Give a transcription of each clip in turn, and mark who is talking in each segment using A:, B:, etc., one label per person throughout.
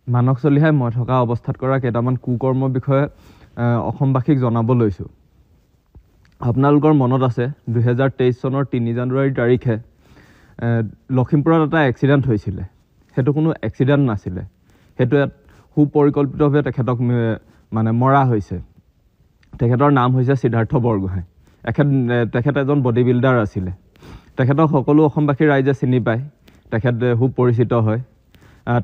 A: মানস চলিহাই মই থকা অৱস্থাত কৰা কেইটামান কুকৰ্মৰ বিষয়ে অসমবাসীক জনাব লৈছোঁ। আপোনালোকৰ মনত আছে 2023 চনৰ 3 জানুৱাৰী তাৰিখে লখিমপুৰত এটা এক্সিডেণ্ট হৈছিলে। সেইটো কোনো এক্সিডেণ্ট নাছিলে, সেইটো সুপৰিকল্পিতভাৱে তেখেতক মানে মৰা হৈছে। তেখেতৰ নাম হৈছে সিদ্ধাৰ্থ বৰগোহাঁই। তেখেত এজন বডি বিল্ডাৰ আছিলে। তেখেতক সকলো অসমবাসী ৰাইজে চিনি পায়, তেখেত সুপৰিচিত হয়।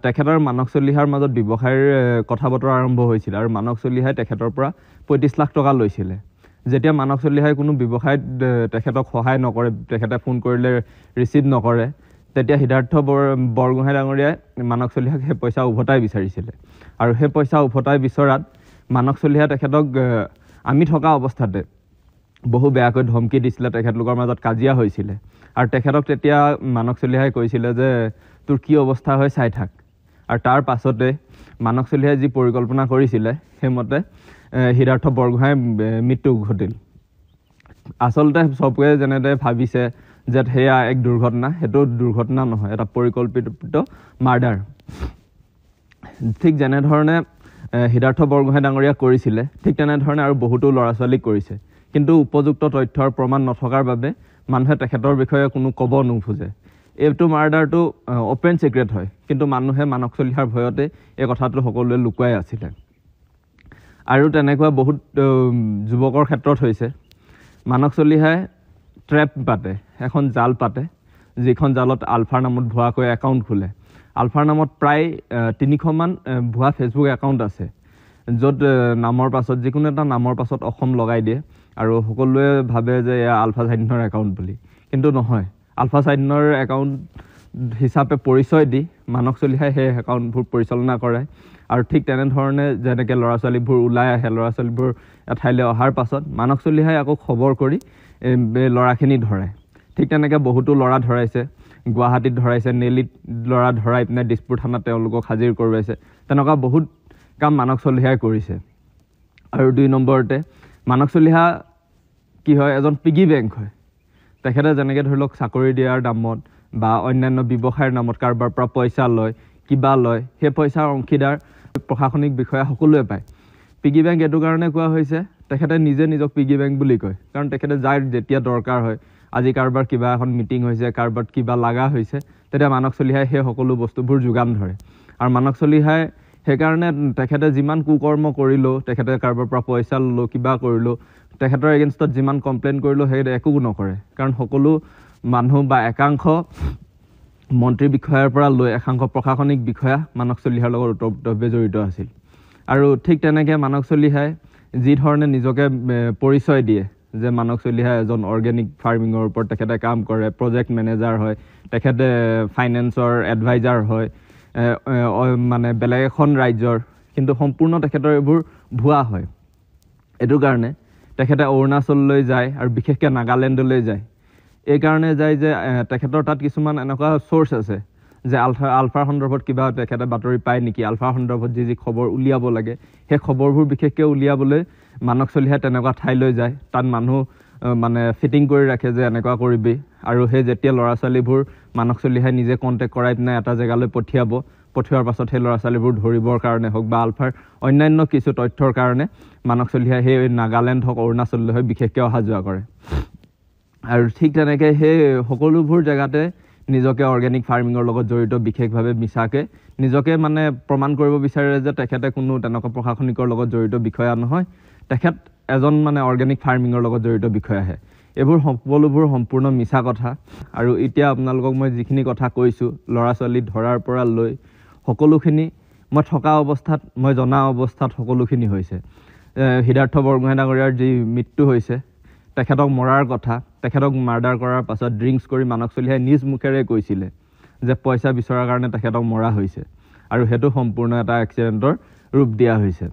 A: তেখেতৰ মানস চলিহাৰ মাজত ব্যৱসায়ৰ কথা বতৰা আৰম্ভ হৈছিল আৰু মানস চলিহাই তেখেতৰ পৰা 35 লাখ টকা লৈছিলে। যেতিয়া মানস চলিহাই কোনো ব্যৱসায়ত তেখেতক সহায় নকৰে, তেখেতে ফোন কৰিলে ৰিচিভ নকৰে, তেতিয়া সিদ্ধাৰ্থ বৰগোহাঁই ডাঙৰীয়াই মানস চলিহাক সেই পইচা উভতাই বিচাৰিছিলে। আৰু সেই পইচা উভতাই বিচৰাত মানস চলিহাই তেখেতক আমি থকা অৱস্থাতে বহু বেয়াকৈ ধমকি দিছিলে, তেখেতলোকৰ মাজত কাজিয়া হৈছিলে। আৰু তেখেতক তেতিয়া মানস চলিহাই কৈছিলে যে তোৰ কি অৱস্থা হয় চাই থাক। আৰু তাৰ পাছতে মানস চলিহাই যি পৰিকল্পনা কৰিছিলে সেইমতে সিদ্ধাৰ্থ বৰগোহাঁইৰ মৃত্যু ঘটিল। আচলতে চবকে যেনেদৰে ভাবিছে যে সেয়া এক দুৰ্ঘটনা, সেইটো দুৰ্ঘটনা নহয়, এটা পৰিকল্পিত মাৰ্ডাৰ। ঠিক যেনেধৰণে সিদ্ধাৰ্থ বৰগোহাঁই ডাঙৰীয়াক কৰিছিলে, ঠিক তেনেধৰণে আৰু বহুতো ল'ৰা ছোৱালীক কৰিছে। কিন্তু উপযুক্ত তথ্যৰ প্ৰমাণ নথকাৰ বাবে মানুহে তেখেতৰ বিষয়ে কোনো ক'ব নোখোজে। এইটো মাৰ্ডাৰটো অপেন ছিক্ৰেট হয়, কিন্তু মানুহে মানস চলিহাৰ ভয়তে এই কথাটো সকলোৱে লুকুৱাই আছিলে। আৰু তেনেকুৱা বহুত যুৱকৰ ক্ষেত্ৰত হৈছে। মানস চলিহাই ট্ৰেপ পাতে, এখন জাল পাতে, যিখন জালত আলফাৰ নামত ভুৱাকৈ একাউণ্ট খোলে। আলফাৰ নামত প্ৰায় 300মান ভুৱা ফেচবুক একাউণ্ট আছে, য'ত নামৰ পাছত যিকোনো এটা নামৰ পাছত অসম লগাই দিয়ে আৰু সকলোৱে ভাবে যে এয়া আলফা চাইনৰ একাউণ্ট বুলি। কিন্তু নহয়, আলফা চাইনৰ একাউণ্ট হিচাপে পৰিচয় দি মানস চলিহাই সেই একাউণ্টবোৰ পৰিচালনা কৰে। আৰু ঠিক তেনেধৰণে যেনেকৈ ল'ৰা ছোৱালীবোৰ ওলাই আহে, ল'ৰা ছোৱালীবোৰ এঠাইলৈ অহাৰ পাছত মানস চলিহাই আকৌ খবৰ কৰি ল'ৰাখিনি ধৰায়। ঠিক তেনেকৈ বহুতো ল'ৰা ধৰাইছে, গুৱাহাটীত ধৰাইছে, নেলিত ল'ৰা ধৰাই পিনে দিছপুৰ থানাত তেওঁলোকক হাজিৰ কৰোৱাইছে। তেনেকুৱা বহুত কাম মানস চলিহাই কৰিছে। আৰু 2 নম্বৰতে মানস চলিহা কি হয়, এজন পিগী বেংক হয়। তেখেতে যেনেকৈ ধৰি লওক চাকৰি দিয়াৰ নামত বা অন্যান্য ব্যৱসায়ৰ নামত কাৰোবাৰ পৰা পইচা লয়, কিবা লয়, সেই পইচাৰ অংশীদাৰ প্ৰশাসনিক বিষয়া সকলোৱে পায়। পিগী বেংক এইটো কাৰণে কোৱা হৈছে, তেখেতে নিজে নিজক পিগী বেংক বুলি কয়, কাৰণ তেখেতে যাৰ যেতিয়া দৰকাৰ হয়, আজি কাৰোবাৰ কিবা এখন মিটিং হৈছে, কাৰোবাৰ কিবা লগা হৈছে, তেতিয়া মানস চলিহাই সেই সকলো বস্তুবোৰ যোগান ধৰে। আৰু মানস চলিহাই সেইকাৰণে তেখেতে যিমান কুকৰ্ম কৰিলেও, তেখেতে কাৰোবাৰ পৰা পইচা ল'লেও, কিবা কৰিলেও, তেখেতৰ এগেইনষ্টত যিমান কমপ্লেইন কৰিলেও সেই একো নকৰে। কাৰণ সকলো মানুহ বা একাংশ মন্ত্ৰী বিষয়াৰ পৰা লৈ একাংশ প্ৰশাসনিক বিষয়া মানস চলিহাৰ লগত ওতঃপ্ৰোতভাৱে জড়িত আছিল। আৰু ঠিক তেনেকৈ মানস চলিহাই যি ধৰণে নিজকে পৰিচয় দিয়ে যে মানস চলিহাই এজন অৰ্গেনিক ফাৰ্মিঙৰ ওপৰত তেখেতে কাম কৰে, প্ৰজেক্ট মেনেজাৰ হয়, তেখেতে ফাইনেন্সৰ এডভাইজাৰ হয়, মানে বেলেগ এখন ৰাজ্যৰ, কিন্তু সম্পূৰ্ণ তেখেতৰ এইবোৰ ভুৱা হয়। এইটো কাৰণে তেখেতে অৰুণাচললৈ যায় আৰু বিশেষকৈ নাগালেণ্ডলৈ যায়। এইকাৰণে যায় যে তেখেতৰ তাত কিছুমান এনেকুৱা চ'ৰ্চ আছে যে আলফাৰ সন্দৰ্ভত কিবা তেখেতে বাতৰি পায় নেকি, আলফাৰ সন্দৰ্ভত যি খবৰ উলিয়াব লাগে সেই খবৰবোৰ বিশেষকৈ উলিয়াবলৈ মানস চলিহাই তেনেকুৱা ঠাইলৈ যায়। তাত মানুহ মানে ফিটিং কৰি ৰাখে যে এনেকুৱা কৰিবি, আৰু সেই যেতিয়া ল'ৰা ছোৱালীবোৰ মানস চলিহাই নিজে কণ্টেক্ট কৰাই পিনে এটা জেগালৈ পঠিওৱাৰ পাছত সেই ল'ৰা ছোৱালীবোৰ ধৰিবৰ কাৰণে হওক বা আলফাৰ অন্যান্য কিছু তথ্যৰ কাৰণে মানস চলিহাই সেই নাগালেণ্ড হওক, অৰুণাচললৈ হওক বিশেষকৈ অহা যোৱা কৰে। আৰু ঠিক তেনেকৈ সেই সকলোবোৰ জেগাতে নিজকে অৰ্গেনিক ফাৰ্মিঙৰ লগত জড়িত বিশেষভাৱে মিছাকৈ নিজকে মানে প্ৰমাণ কৰিব বিচাৰে যে তেখেতে কোনো তেনেকুৱা প্ৰশাসনিকৰ লগত জড়িত বিষয়া নহয়, তেখেত এজন মানে অৰ্গেনিক ফাৰ্মিঙৰ লগত জড়িত বিষয়াহে। এইবোৰ সকলোবোৰ সম্পূৰ্ণ মিছা কথা। আৰু এতিয়া আপোনালোকক মই যিখিনি কথা কৈছোঁ, ল'ৰা ছোৱালী ধৰাৰ পৰা লৈ সকলোখিনি মই থকা অৱস্থাত, মই জনা অৱস্থাত সকলোখিনি হৈছে। সিদ্ধাৰ্থ বৰগোহাঁই ডাঙৰীয়াৰ যি মৃত্যু হৈছে, তেখেতক মৰাৰ কথা, তেখেতক মাৰ্ডাৰ কৰাৰ পাছত ড্ৰিংকছ কৰি মানস চলিহাই নিজ মুখেৰে কৈছিলে যে পইচা বিচৰাৰ কাৰণে তেখেতক মৰা হৈছে, আৰু সেইটো সম্পূৰ্ণ এটা এক্সিডেণ্টৰ ৰূপ দিয়া হৈছে।